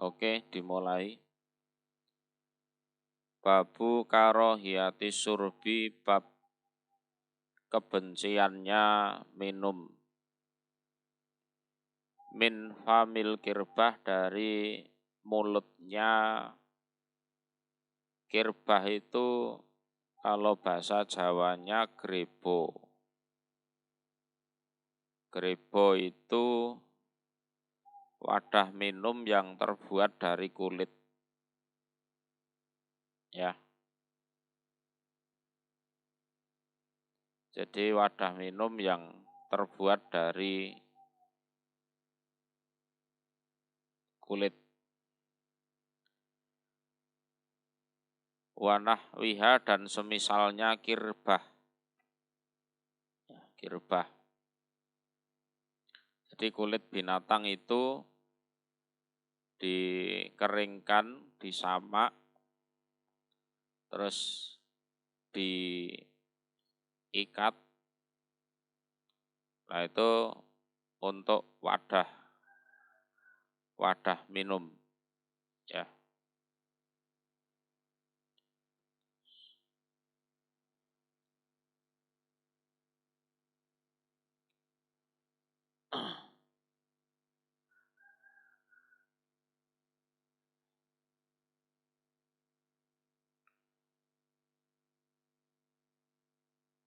Oke, dimulai. Babu karohiyati surbi, bab kebenciannya minum. Min famil kirbah, dari mulutnya kirbah itu kalau bahasa Jawanya grebo. Grebo itu wadah minum yang terbuat dari kulit. Ya. Jadi wadah minum yang terbuat dari kulit. Wanah wiha, dan semisalnya kirbah. Kirbah. Jadi kulit binatang itu dikeringkan, disamak, terus diikat. Nah itu untuk wadah minum. Ya.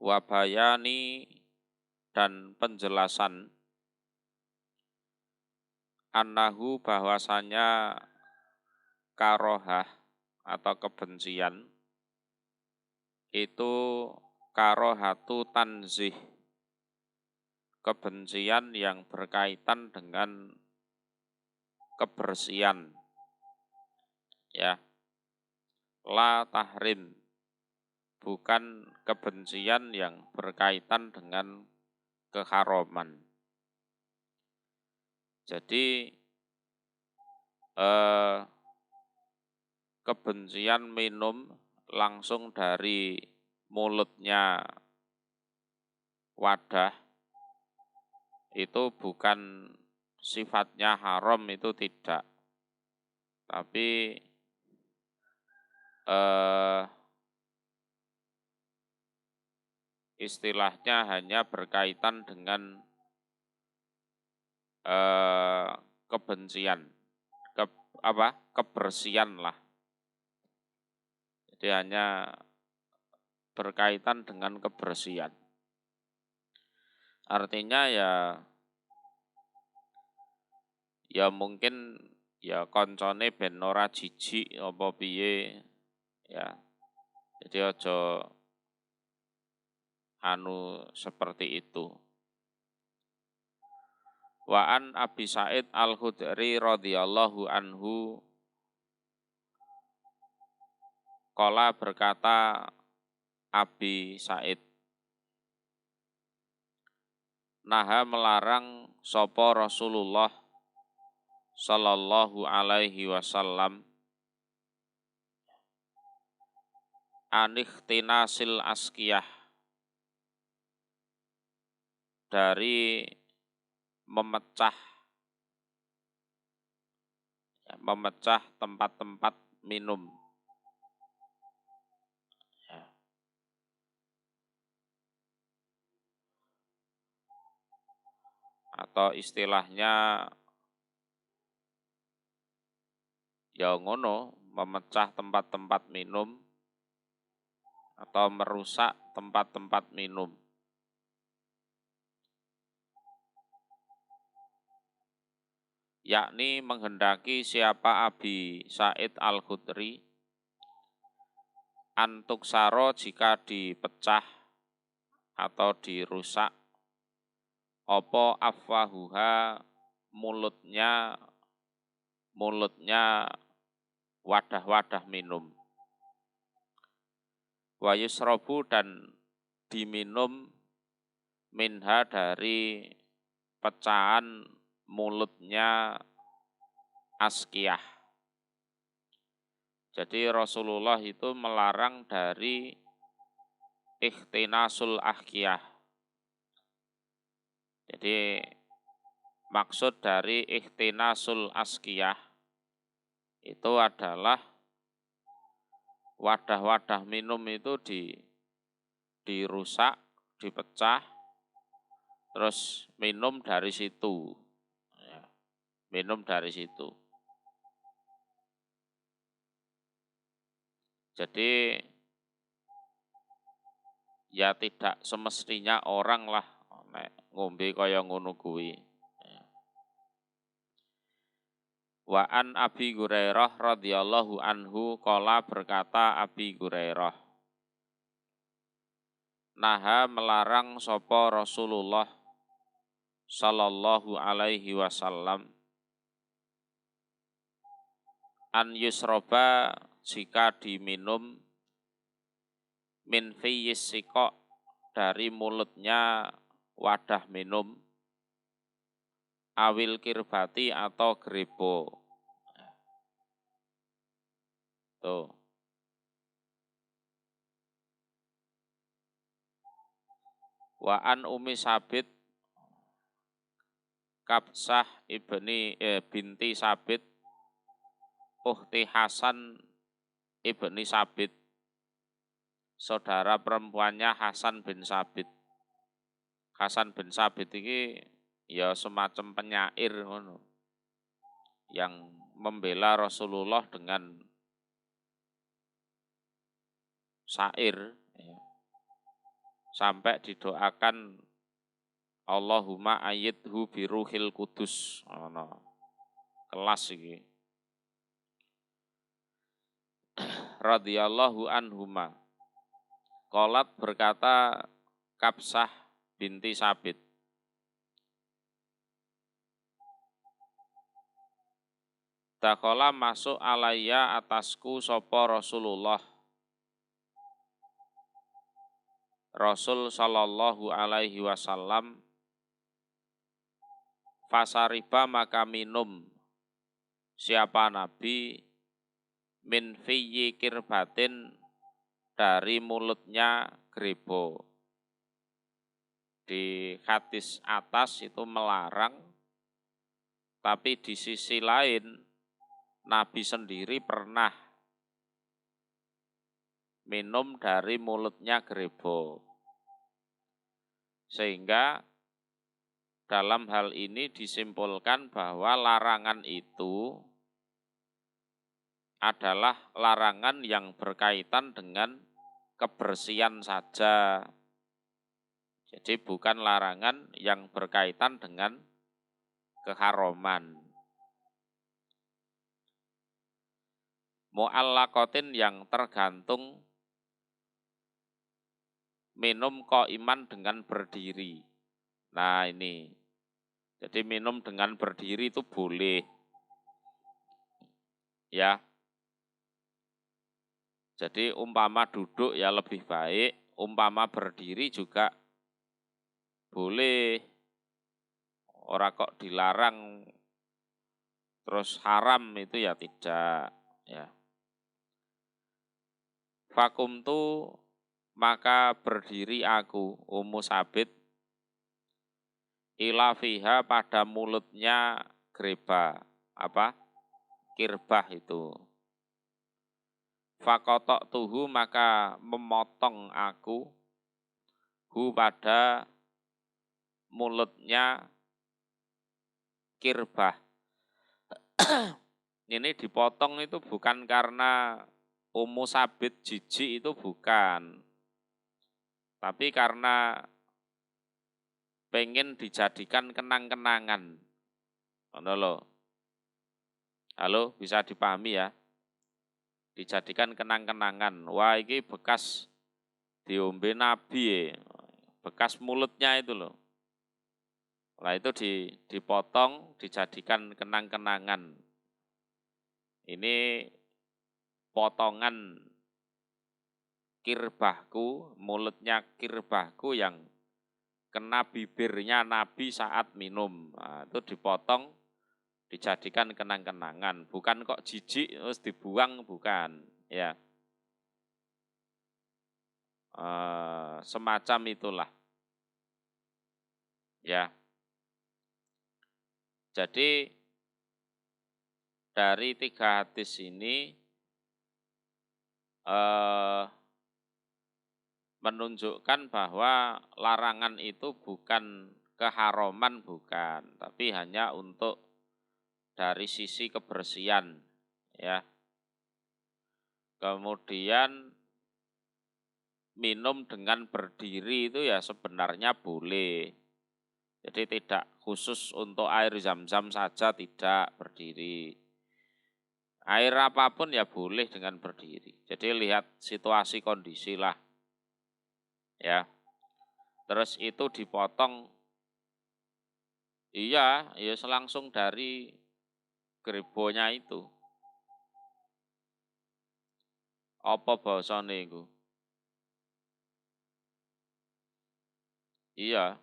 Wabayani, dan penjelasan annahu, bahwasanya karohah atau kebencian itu karohatu tanzih, kebencian yang berkaitan dengan kebersihan. Ya. La tahrim, bukan kebencian yang berkaitan dengan keharaman. Jadi kebencian minum langsung dari mulutnya wadah itu bukan sifatnya haram, itu tidak. Tapi istilahnya hanya berkaitan dengan kebencian, kebersihan lah. Jadi hanya berkaitan dengan kebersihan. Artinya ya mungkin ya koncone ben ora jijik apa piye ya. Jadi aja seperti itu. Wa an Abi Sa'id Al-Khudri radhiyallahu anhu qala, berkata Abi Sa'id, naha, melarang sapa Rasulullah sallallahu alaihi wasallam anihtinasil askiyah, dari memecah tempat-tempat minum. Ya. Atau istilahnya ya ngono, memecah tempat-tempat minum atau merusak tempat-tempat minum. Yakni menghendaki siapa Abi Sa'id Al-Khudri, antuk saro, jika dipecah atau dirusak, opo afwahuha, mulutnya wadah-wadah minum. Wa yusrobu, dan diminum minha, dari pecahan mulutnya askiyah. Jadi Rasulullah itu melarang dari ikhtinasul ahkiyah. Jadi maksud dari ikhtinasul askiyah itu adalah wadah-wadah minum itu dirusak, dipecah, terus minum dari situ. Ya, minum dari situ. Jadi ya tidak semestinya orang lah ngombe kaya ngono kuwi. Wa an Abi Hurairah radhiyallahu anhu qala berkata Abi Hurairah, naha melarang sapa Rasulullah sallallahu alaihi wasallam an yusroba jika diminum min fiyis sikok dari mulutnya wadah minum awil kirbati atau grebo. Tuh. Wa an Umi Sabit Kabsah binti Sabit Ukhti Hasan ibni Sabit, saudara perempuannya Hasan bin Sabit. Hasan bin Sabit ini ya semacam penyair ngono, yang membela Rasulullah dengan syair, ya. Sampai didoakan Allahumma ayyidhu biruhil kudus. Kelas iki. Radhiyallahu anhuma. Qalat berkata Kabsah binti Sabit, dakhala masuk alaiya atasku sapa Rasulullah, Rasul sallallahu alaihi wasallam, fasariba maka minum siapa Nabi min fiyyi kirbatin dari mulutnya grebo. Di hadis atas itu melarang, tapi di sisi lain Nabi sendiri pernah minum dari mulutnya grebo. Sehingga dalam hal ini disimpulkan bahwa larangan itu adalah larangan yang berkaitan dengan kebersihan saja. Jadi bukan larangan yang berkaitan dengan keharuman. Mu'allaqatin yang tergantung minum qaiman dengan berdiri. Nah ini, jadi minum dengan berdiri itu boleh. Ya, jadi umpama duduk ya lebih baik, umpama berdiri juga boleh. Ora kok dilarang terus haram itu ya tidak. Ya. Fakumtu maka berdiri aku, Ummu Sabit, ila fiha pada mulutnya greba, kirbah itu. Fakotok tuhu maka memotong aku, hu pada mulutnya kirbah. Ini dipotong itu bukan karena Ummu Sabit jijik, itu bukan. Tapi karena pengen dijadikan kenang-kenangan. Halo, bisa dipahami ya? Dijadikan kenang-kenangan. Wah, ini bekas diombe Nabi, bekas mulutnya itu loh. Nah itu dipotong, dijadikan kenang-kenangan. Ini potongan kirbahku, mulutnya kirbahku yang kena bibirnya Nabi saat minum. Nah, itu dipotong, dijadikan kenang-kenangan. Bukan kok jijik terus dibuang, bukan. Ya, semacam itulah. Ya, jadi dari 3 hadis ini menunjukkan bahwa larangan itu bukan keharuman, bukan, tapi hanya untuk dari sisi kebersihan, ya. Kemudian minum dengan berdiri itu ya sebenarnya boleh. Jadi tidak khusus untuk air zam-zam saja, tidak berdiri. Air apapun ya boleh dengan berdiri. Jadi lihat situasi kondisi lah. Ya. Terus itu dipotong, iya, ya langsung dari grebonya itu. Apa bahasane iku? Iya,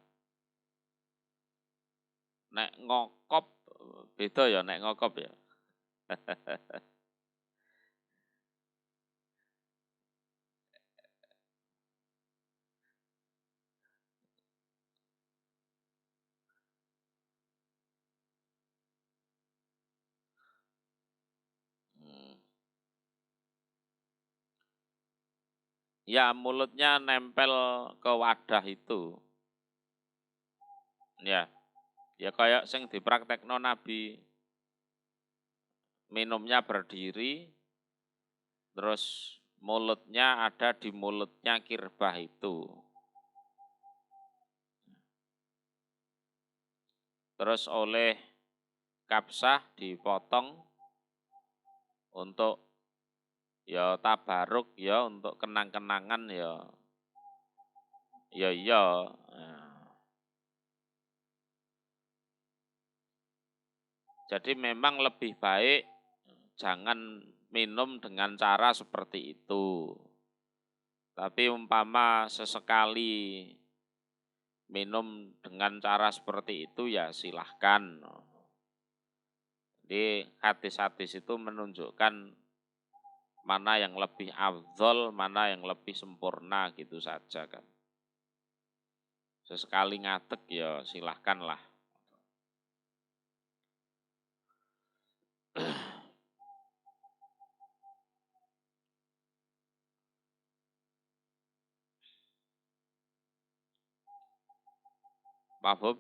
nek ngokop beda ya nek ngokop ya. Hmm. Ya mulutnya nempel ke wadah itu. Ya, ya kayak sing dipraktekno Nabi, minumnya berdiri, terus mulutnya ada di mulutnya kirbah itu. Terus oleh Kapsah dipotong untuk ya tabaruk ya, untuk kenang-kenangan ya. Ya iya. Nah, jadi memang lebih baik jangan minum dengan cara seperti itu. Tapi umpama sesekali minum dengan cara seperti itu ya silahkan. Jadi hadis-hadis itu menunjukkan mana yang lebih afdol, mana yang lebih sempurna gitu saja kan. Sesekali ngatek ya silahkanlah. Paham?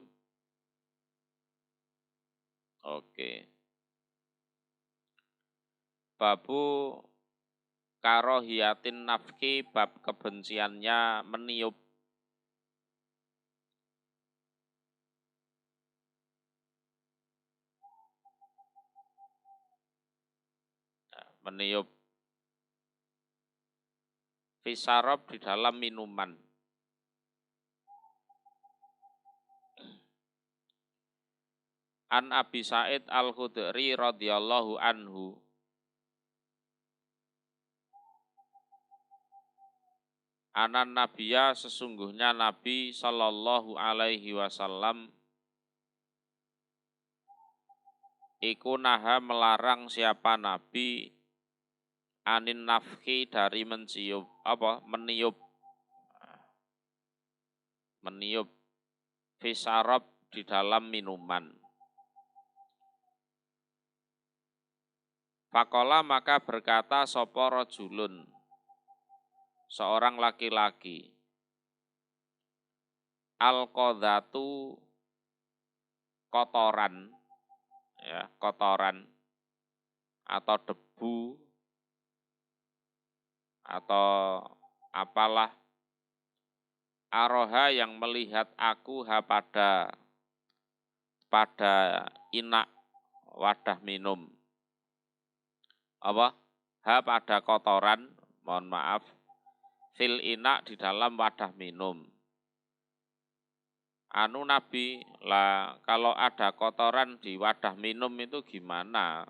Oke. Babu karohiyatin nafki, bab kebenciannya meniup. Meniup fisarob di dalam minuman. An Abi Sa'id Al-Khudri radhiyallahu anhu. Anan Nabiya, sesungguhnya Nabi sallallahu alaihi wasallam iku naha, melarang siapa Nabi anin nafki, dari menciup apa meniup fisarob di dalam minuman. Fakola, maka berkata sopo rojulun, seorang laki-laki, al-qadhatu, kotoran, ya, kotoran atau debu atau apalah, aroha, yang melihat aku, ha pada inak wadah minum. Apa? Ha pada kotoran, mohon maaf, fil inak di dalam wadah minum. Anu Nabi, lah kalau ada kotoran di wadah minum itu gimana?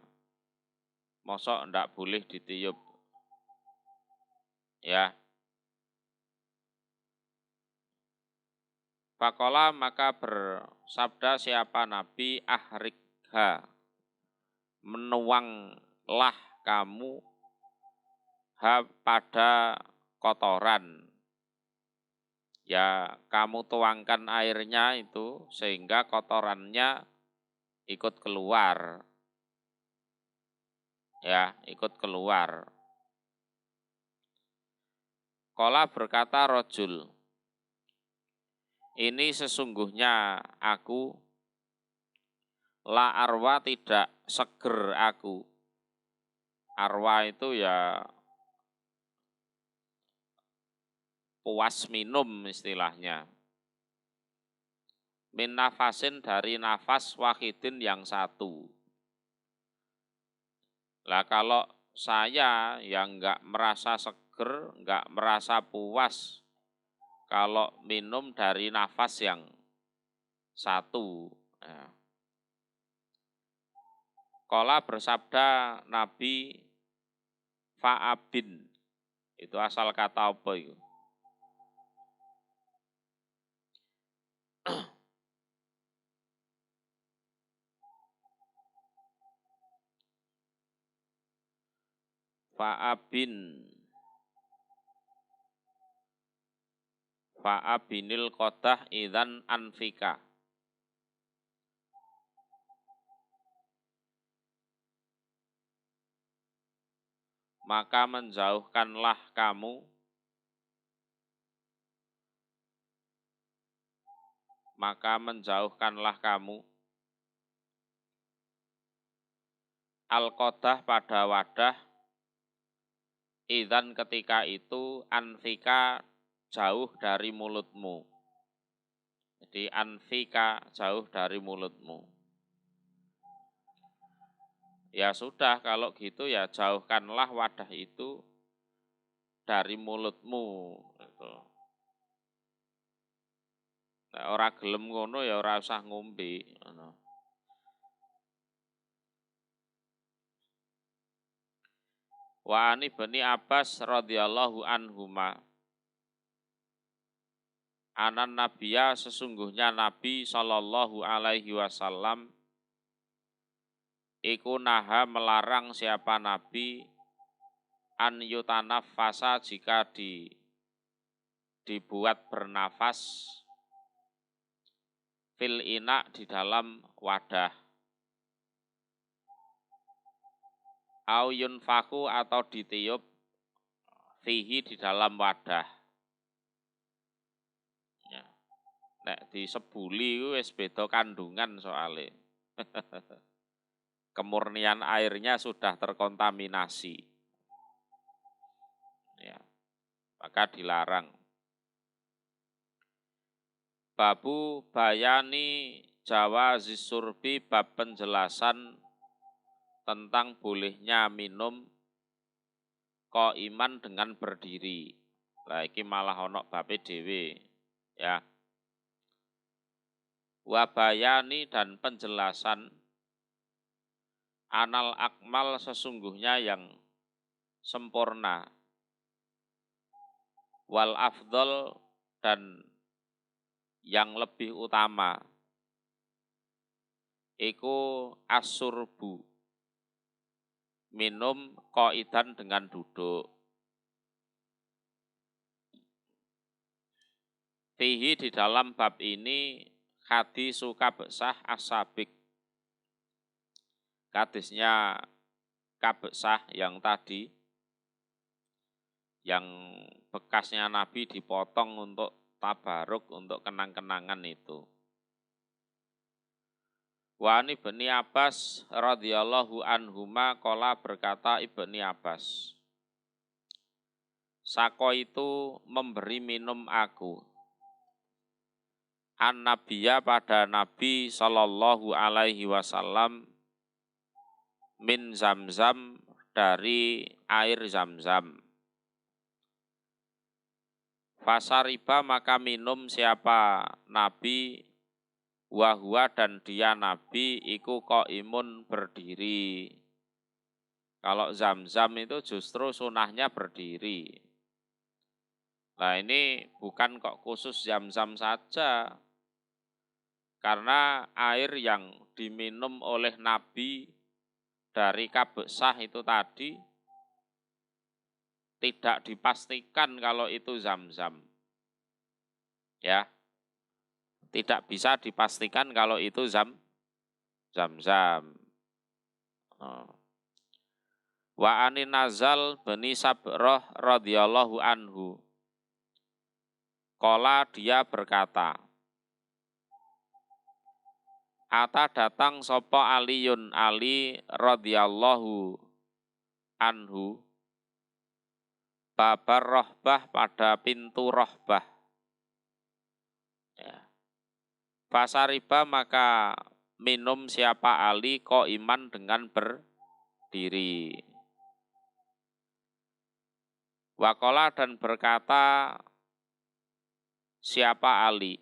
Mosok ndak boleh ditiup. Ya. Fakola, maka bersabda siapa Nabi, ahrikha, menuanglah kamu, ha pada kotoran. Ya, kamu tuangkan airnya itu sehingga kotorannya ikut keluar. ya, ikut keluar. Qala berkata rajul, ini sesungguhnya aku, la arwa tidak seger aku. Arwa itu ya puas minum istilahnya. Min nafasin dari nafas wahidin yang satu. Lah kalau saya yang enggak merasa seger, enggak merasa puas kalau minum dari nafas yang satu. Ya. Qala bersabda Nabi fa'abin. Itu asal kata apa itu? Fa'abin. Fa'abinil qadah idzan anfika. Maka menjauhkanlah kamu al-qadah pada wadah idzan ketika itu anfika jauh dari mulutmu. Jadi anfika jauh dari mulutmu. Ya sudah kalau gitu ya jauhkanlah wadah itu dari mulutmu. Gitu. Nah, ora gelem ngono ya ora usah ngombe. Wa ani Ibni Abbas radhiyallahu anhuma. Anan Nabiya sesungguhnya Nabi sallallahu alaihi wasallam iku naha melarang siapa Nabi an yutanafasa jika dibuat bernafas fil ina di dalam wadah. Au yunfaku atau ditiup fihi di dalam wadah. Ya. Nek disebuli wis beda kandungan soalnya. Kemurnian airnya sudah terkontaminasi. Ya. Maka dilarang. Babu bayani jawazis surbi bab penjelasan tentang bolehnya minum qaiman dengan berdiri. Lah iki malah ana babe dhewe ya. Wa bayani dan penjelasan anal akmal sesungguhnya yang sempurna. Wal afdol dan yang lebih utama iku asurbu minum qaidan dengan duduk. Fihi di dalam bab ini hadis Kabsah as-Sabik. Hadisnya Kabsah yang tadi yang bekasnya Nabi dipotong untuk tabaruk, untuk kenang-kenangan itu. Wa ani Ibni Abbas radhiyallahu anhuma qala berkata Ibni Abbas, Sako itu memberi minum aku an nabiya pada Nabi sallallahu alaihi wasallam min zamzam dari air zamzam. Fasariba maka minum siapa Nabi wahwa dan dia Nabi iku qaimun berdiri. Kalau zam-zam itu justru sunahnya berdiri. Nah ini bukan kok khusus zam-zam saja. Karena air yang diminum oleh Nabi dari Kabsah itu tadi tidak dipastikan kalau itu zam-zam. Ya. Tidak bisa dipastikan kalau itu zam-zam. Wa anin Nazal bin Sabrah radhiyallahu anhu. Qala dia berkata, Ata datang sapa Aliyun Ali radhiyallahu anhu babar rohbah pada pintu rohbah. Ya. Fasariba maka minum siapa Ali ko iman dengan berdiri. Wakola dan berkata siapa Ali,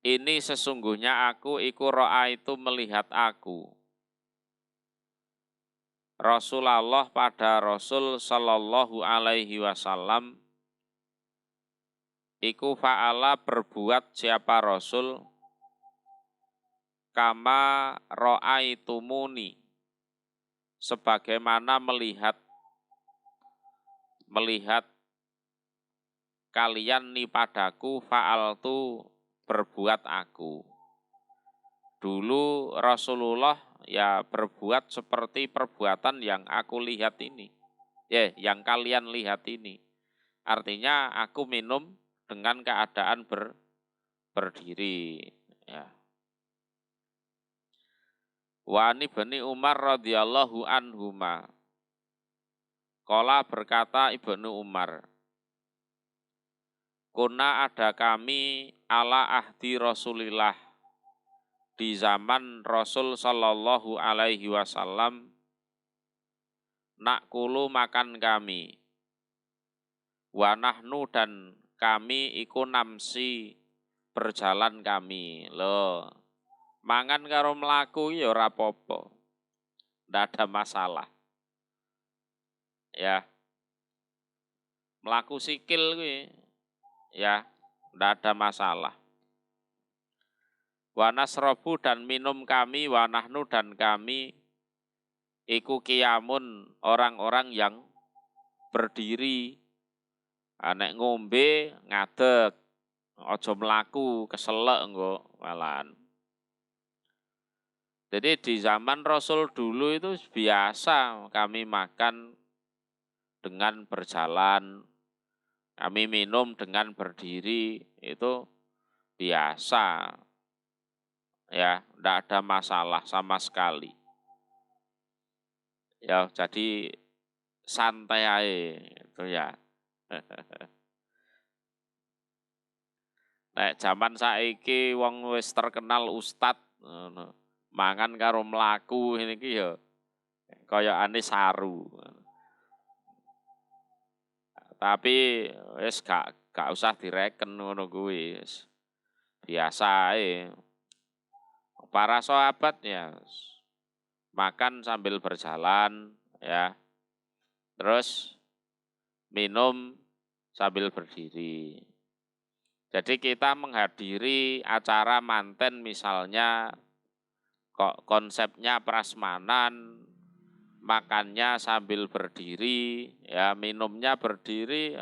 ini sesungguhnya aku iku ro'a itu melihat aku. Rasulullah pada Rasul sallallahu alaihi wasallam iku fa'ala berbuat siapa Rasul kama ro'a itu muni sebagaimana melihat kalian nih padaku fa'altu berbuat aku. Dulu Rasulullah ya berbuat seperti perbuatan yang aku lihat ini. Yang kalian lihat ini. Artinya aku minum dengan keadaan berdiri. Ya. Wa ani bani Umar radhiyallahu anhuma. Qala berkata Ibnu Umar. Kuna ada kami ala ahdi Rasulillah di zaman Rasul sallallahu alaihi wasallam nakulu makan kami wa nahnu dan kami iku namsi berjalan kami loh mangan karo mlaku ya ora apa-apa ndak ada masalah ya mlaku sikil kuwi ya ndak ada masalah. Wa nasrobu dan minum kami, wa nahnu dan kami, iku kiamun orang-orang yang berdiri. Nek ngombe ngadeg, aja mlaku keselek engko malahan. Jadi di zaman Rasul dulu itu biasa kami makan dengan berjalan, kami minum dengan berdiri, itu biasa. Ya, tidak ada masalah sama sekali. Ya, jadi santai aja itu ya. Nek zaman saiki wong wis terkenal ustad, mangan karo mlaku ini ki ya kayakane saru. Tapi wis gak usah direken ngono kuwi. Biasa ae. Para sahabat ya makan sambil berjalan ya. Terus minum sambil berdiri. Jadi kita menghadiri acara manten misalnya kok konsepnya prasmanan, makannya sambil berdiri, ya minumnya berdiri,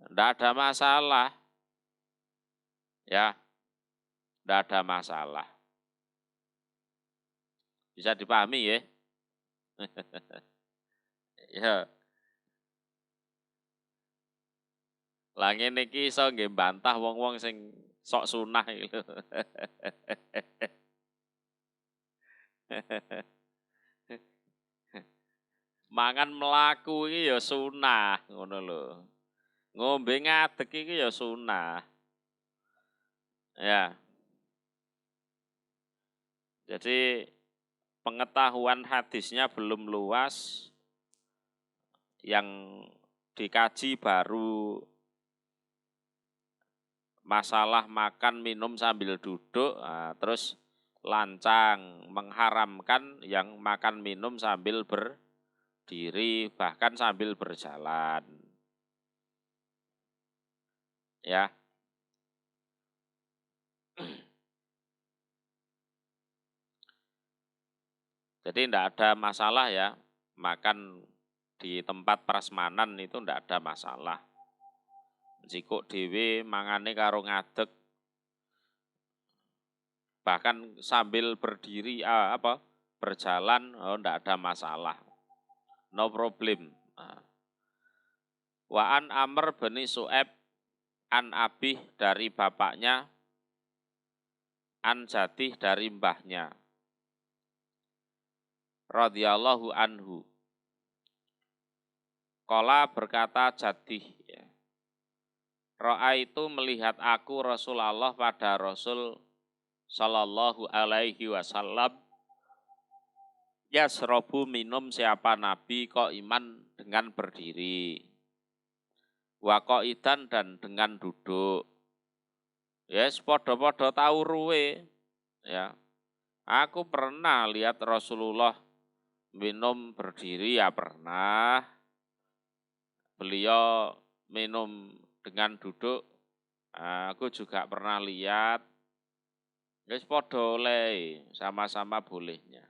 enggak ada masalah. Ya, enggak ada masalah. Bisa dipahami ya? Ya. Lah ngene iki iso nggih bantah wong-wong sing sok sunah iki lho. Mangan mlaku iki ya sunah ngono lho. Ngombe ngadeg iki ya sunah. Ya. Jadi pengetahuan hadisnya belum luas, yang dikaji baru masalah makan minum sambil duduk, terus lancang mengharamkan yang makan minum sambil berdiri bahkan sambil berjalan. Ya. Jadi tidak ada masalah ya, makan di tempat prasmanan itu tidak ada masalah. Jika dhewe mangane karo ngadeg, bahkan sambil berdiri berjalan, ndak ada masalah. No problem. Wa an Amr bin Su'aib an Abih dari bapaknya, an Jadih dari mbahnya. Radhiyallahu anhu. Qala berkata Jadih, ya. Ro'a itu melihat aku Rasulullah pada Rasul Sallallahu alaihi wasallam. Yasrobu minum siapa Nabi kok iman dengan berdiri. Wa qaidan dan dengan duduk. Yes, podo-podo tahu ruwe. Ya. Aku pernah lihat Rasulullah minum berdiri, ya pernah. Beliau minum dengan duduk, aku juga pernah lihat. Yes, podo oleh, sama-sama bolehnya.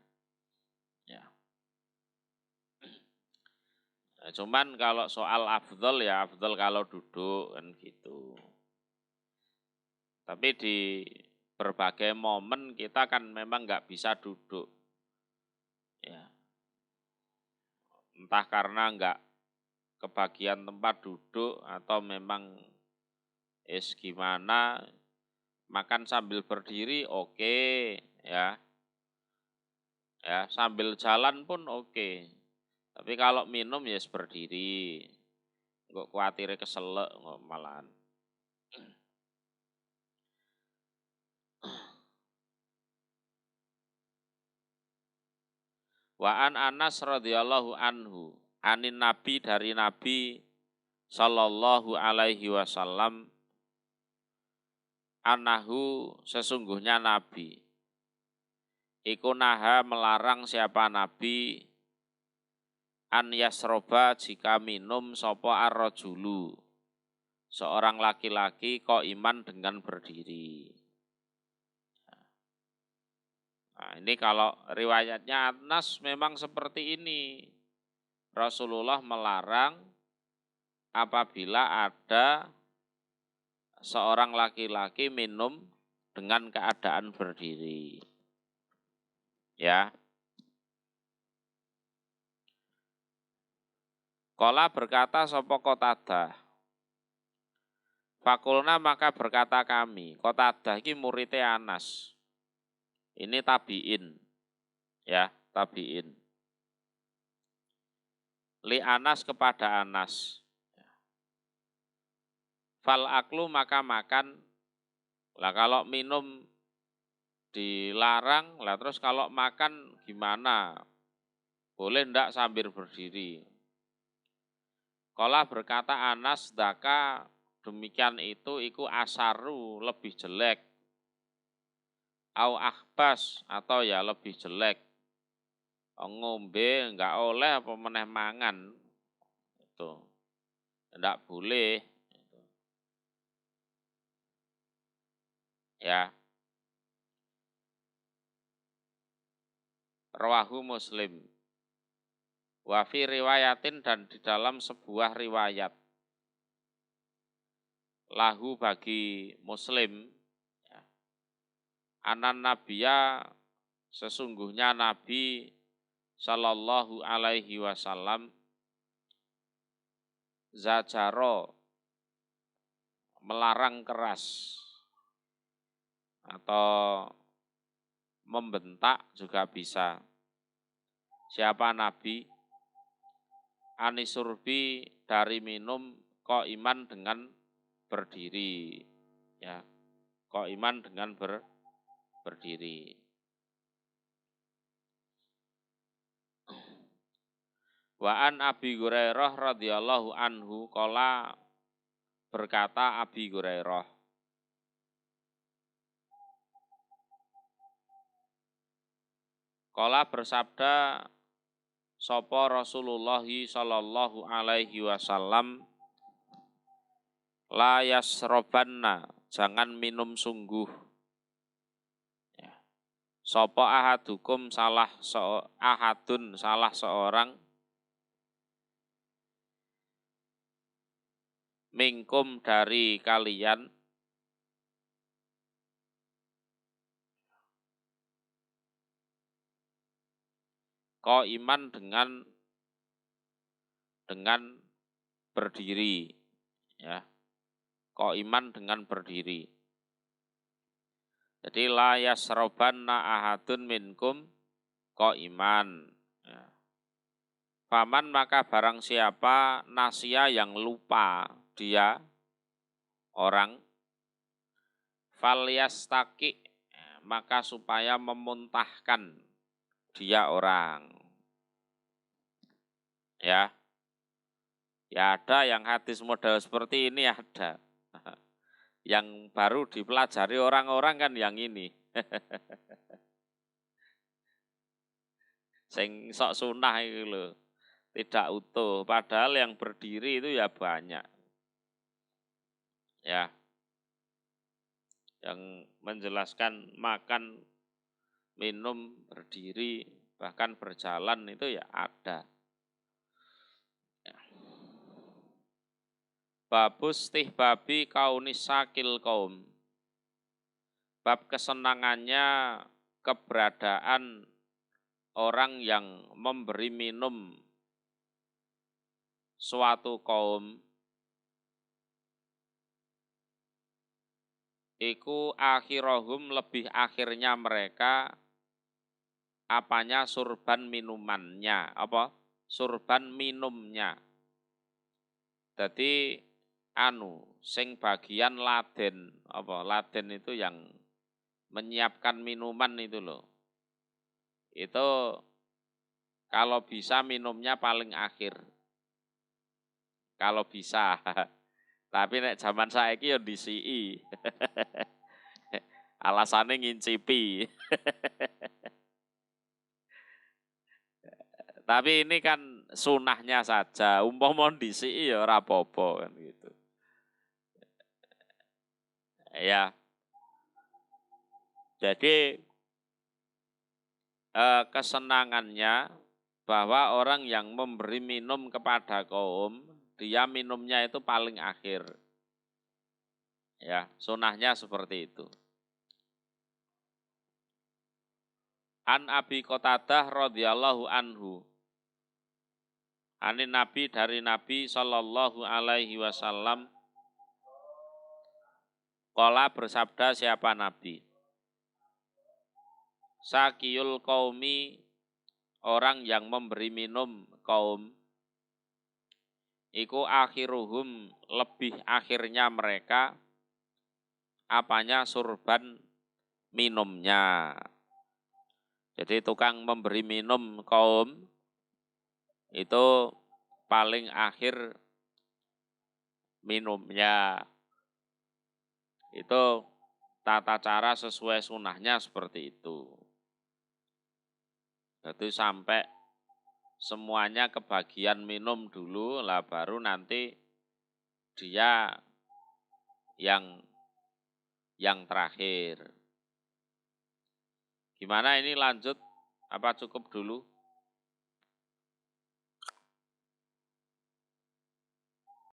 Ya. Nah, cuman kalau soal afdol ya afdol kalau duduk kan gitu. Tapi di berbagai momen kita kan memang nggak bisa duduk. Ya. Entah karena nggak kebagian tempat duduk atau memang gimana, makan sambil berdiri oke, ya. Ya, sambil jalan pun oke. Tapi kalau minum ya berdiri. Kok kuatirnya keselak malahan. Wa an Anas radhiyallahu anhu, anin Nabi dari Nabi sallallahu alaihi wasallam, anahu sesungguhnya Nabi iku naha melarang siapa Nabi an yasroba jika minum sopo ar-rajulu seorang laki-laki kok iman dengan berdiri. Nah, ini kalau riwayatnya Anas memang seperti ini. Rasulullah melarang apabila ada seorang laki-laki minum dengan keadaan berdiri. Ya. Qala berkata sapa Qatadah. Fakulna maka berkata kami, Qatadah iki muridé Anas. Ini tabiin. Ya, tabiin. Li Anas kepada Anas. Fal aklu maka makan. Lah kalau minum dilarang, lah terus kalau makan gimana? Boleh ndak sambil berdiri? Qala berkata Anas, daka demikian itu iku asaru lebih jelek. Au akhbas atau ya lebih jelek. Ngombe enggak oleh apa meneh mangan. Itu. Enggak boleh. Ya. Rawahu Muslim. Wa fi riwayatin dan di dalam sebuah riwayat. Lahu bagi Muslim. Ya. Anan Nabiya sesungguhnya Nabi Sallallahu alaihi wasallam zajaro melarang keras atau membentak juga bisa. Siapa Nabi? Anisurbi dari minum kok iman dengan berdiri. Ya, kok iman dengan berdiri. Wa an Abi Hurairah radhiyallahu anhu qala berkata Abi Hurairah, qala bersabda sapa Rasulullah sallallahu alaihi wasallam, la yasrobanna jangan minum sungguh. Ya. Sapa ahadukum ahadun salah seorang mingkum dari kalian qaiman dengan berdiri, ya. Qaiman dengan berdiri. Jadi la yasrobanna ahadun minkum qaiman. Ya. Faman maka barang siapa nasya yang lupa dia orang falyastaqi maka supaya memuntahkan dia orang. Ya. Ya ada yang hadis model seperti ini ada. Yang baru dipelajari orang-orang kan yang ini. Sing sok sunah itu loh. Tidak utuh. Padahal yang berdiri itu ya banyak. Ya. Yang menjelaskan makan, minum, berdiri, bahkan berjalan itu ya ada. Ya. Babus tihbabi kaunis sakil kaum. Bab kesenangannya keberadaan orang yang memberi minum suatu kaum. Iku akhirohum lebih akhirnya mereka apanya surban minumannya. Apa? Surban minumnya. Jadi sing bagian laden, apa laden itu yang menyiapkan minuman itu loh. Itu kalau bisa minumnya paling akhir. Kalau bisa. Tapi nek zaman saiki ya disii. Alasannya ngincipi. Tapi ini kan sunahnya saja. Umpama disii ya ora apa-apa kan gitu. Ya. Jadi kesenangannya bahwa orang yang memberi minum kepada kaum, dia minumnya itu paling akhir. Ya, sunahnya seperti itu. An Abi Qatadah radhiyallahu anhu. Anin Nabi dari Nabi sallallahu alaihi wasallam qala bersabda siapa Nabi? Sakiyul qaumi orang yang memberi minum kaum iku akhiruhum lebih akhirnya mereka apanya surban minumnya. Jadi tukang memberi minum kaum itu paling akhir minumnya. Itu tata cara sesuai sunahnya seperti itu. Jadi sampai semuanya kebagian minum dulu, lah baru nanti dia yang terakhir. Gimana ini lanjut? Apa cukup dulu?